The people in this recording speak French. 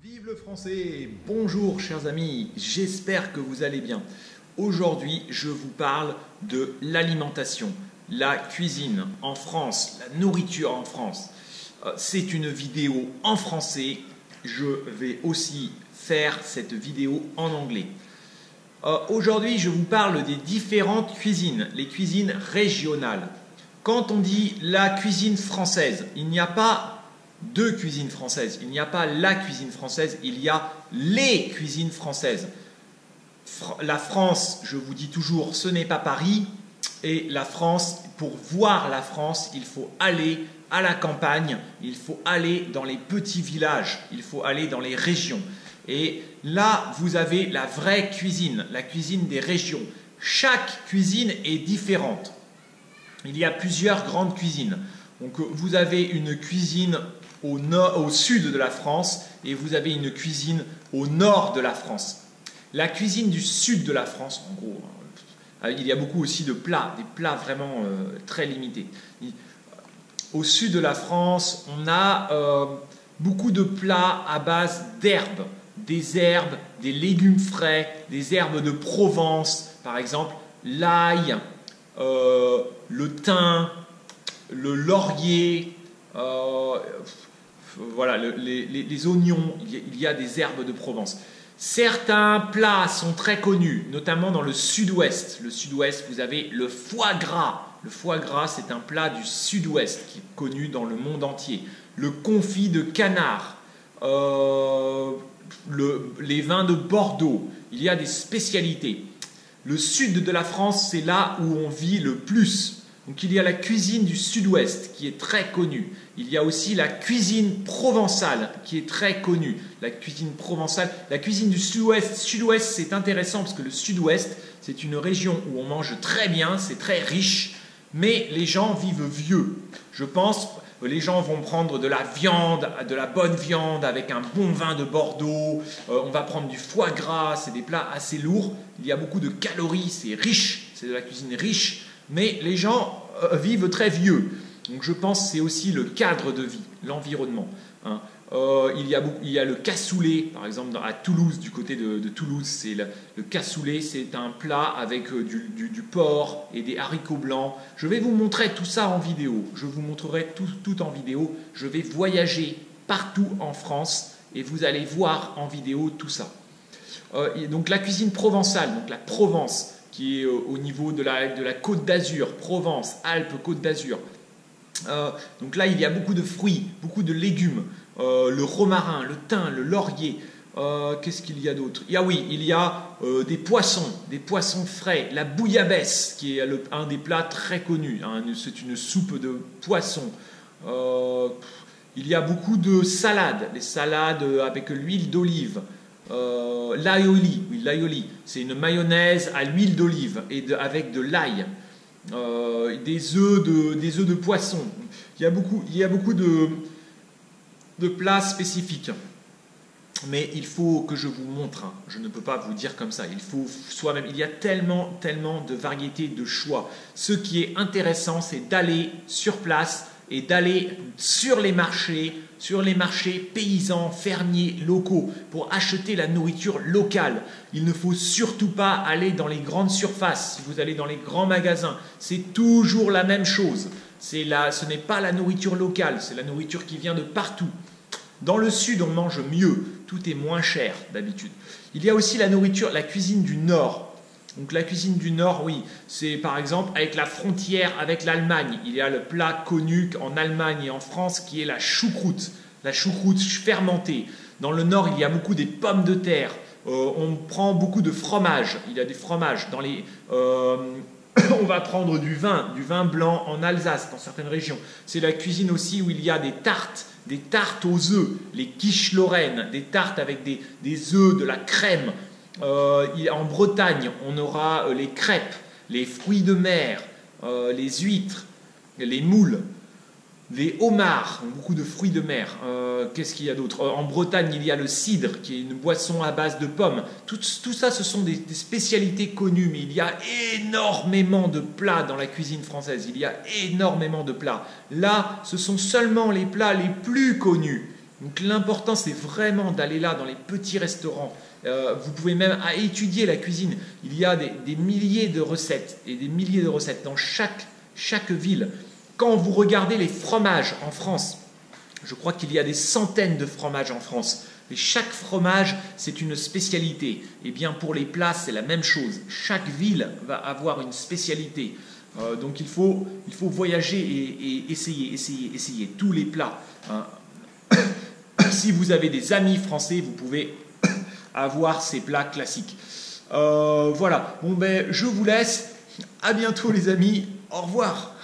Vive le français! Bonjour chers amis, j'espère que vous allez bien. Aujourd'hui, je vous parle de l'alimentation, la cuisine en France, la nourriture en France. C'est une vidéo en français, je vais aussi faire cette vidéo en anglais. Aujourd'hui, je vous parle des différentes cuisines, les cuisines régionales. Quand on dit la cuisine française, il n'y a pas deux cuisines françaises, il n'y a pas la cuisine française, il y a les cuisines françaises. La France, je vous dis toujours, ce n'est pas Paris, et la France, pour voir la France, il faut aller à la campagne, il faut aller dans les petits villages, il faut aller dans les régions. Et là, vous avez la vraie cuisine, la cuisine des régions. Chaque cuisine est différente. Il y a plusieurs grandes cuisines. Donc, vous avez une cuisine au sud de la France et vous avez une cuisine au nord de la France. La cuisine du sud de la France, en gros, il y a beaucoup aussi de plats, des plats vraiment très limités. Au sud de la France, on a beaucoup de plats à base d'herbes, des légumes frais, des herbes de Provence, par exemple l'ail, le thym, le laurier, voilà, les oignons, il y a des herbes de Provence. Certains plats sont très connus, notamment dans le sud-ouest. Le sud-ouest, vous avez le foie gras. Le foie gras, c'est un plat du sud-ouest qui est connu dans le monde entier. Le confit de canard, les vins de Bordeaux, il y a des spécialités. Le sud de la France, c'est là où on vit le plus. Donc il y a la cuisine du sud-ouest qui est très connue. Il y a aussi la cuisine provençale qui est très connue. La cuisine provençale, la cuisine du sud-ouest. Sud-ouest, c'est intéressant parce que le sud-ouest, c'est une région où on mange très bien, c'est très riche, mais les gens vivent vieux. Je pense que les gens vont prendre de la viande, de la bonne viande avec un bon vin de Bordeaux. On va prendre du foie gras, c'est des plats assez lourds. Il y a beaucoup de calories, c'est riche, c'est de la cuisine riche. Mais les gens vivent très vieux. Donc je pense que c'est aussi le cadre de vie, l'environnement. Hein. Il y a le cassoulet, par exemple à Toulouse, du côté de Toulouse, c'est le cassoulet, c'est un plat avec du porc et des haricots blancs. Je vais vous montrer tout ça en vidéo. Je vous montrerai tout en vidéo. Je vais voyager partout en France et vous allez voir en vidéo tout ça. Donc la cuisine provençale, donc la Provence, qui est au niveau de la Côte d'Azur, Provence, Alpes, Côte d'Azur. Donc là, il y a beaucoup de fruits, beaucoup de légumes, le romarin, le thym, le laurier. Qu'est-ce qu'il y a d'autre? Il y a des poissons frais, la bouillabaisse, qui est un des plats très connus. Hein, c'est une soupe de poisson. Il y a beaucoup de salades, les salades avec l'huile d'olive. L'aioli, c'est une mayonnaise à l'huile d'olive et avec de l'ail, des œufs de poisson. Il y a beaucoup de plats spécifiques. Mais il faut que je vous montre, hein. Je ne peux pas vous dire comme ça, il faut soi-même. Il y a tellement de variétés de choix. Ce qui est intéressant, c'est d'aller sur place et d'aller sur les marchés paysans, fermiers, locaux, pour acheter la nourriture locale. Il ne faut surtout pas aller dans les grandes surfaces. Si vous allez dans les grands magasins, c'est toujours la même chose. Ce n'est pas la nourriture locale, c'est la nourriture qui vient de partout. Dans le sud, on mange mieux, tout est moins cher d'habitude. Il y a aussi la cuisine du Nord. Donc la cuisine du Nord, oui, c'est par exemple avec la frontière avec l'Allemagne. Il y a le plat connu en Allemagne et en France qui est la choucroute fermentée. Dans le Nord, il y a beaucoup des pommes de terre. On prend beaucoup de fromage. Il y a des fromages. On va prendre du vin blanc en Alsace, dans certaines régions. C'est la cuisine aussi où il y a des tartes aux œufs, les quiches lorraines, des tartes avec des œufs, de la crème. En Bretagne, on aura les crêpes, les fruits de mer, les huîtres, les moules, les homards, beaucoup de fruits de mer. Qu'est-ce qu'il y a d'autre? En Bretagne, il y a le cidre, qui est une boisson à base de pommes. Tout ça, ce sont des spécialités connues, mais il y a énormément de plats dans la cuisine française. Il y a énormément de plats. Là, ce sont seulement les plats les plus connus. Donc l'important, c'est vraiment d'aller là dans les petits restaurants. Vous pouvez même étudier la cuisine. Il y a des milliers de recettes et des milliers de recettes dans chaque ville. Quand vous regardez les fromages en France, je crois qu'il y a des centaines de fromages en France. Et chaque fromage, c'est une spécialité. Et bien pour les plats, c'est la même chose. Chaque ville va avoir une spécialité. Donc il faut voyager et essayer tous les plats. Hein. Si vous avez des amis français, vous pouvez avoir ces plats classiques. Voilà. Bon ben, je vous laisse. À bientôt les amis. Au revoir.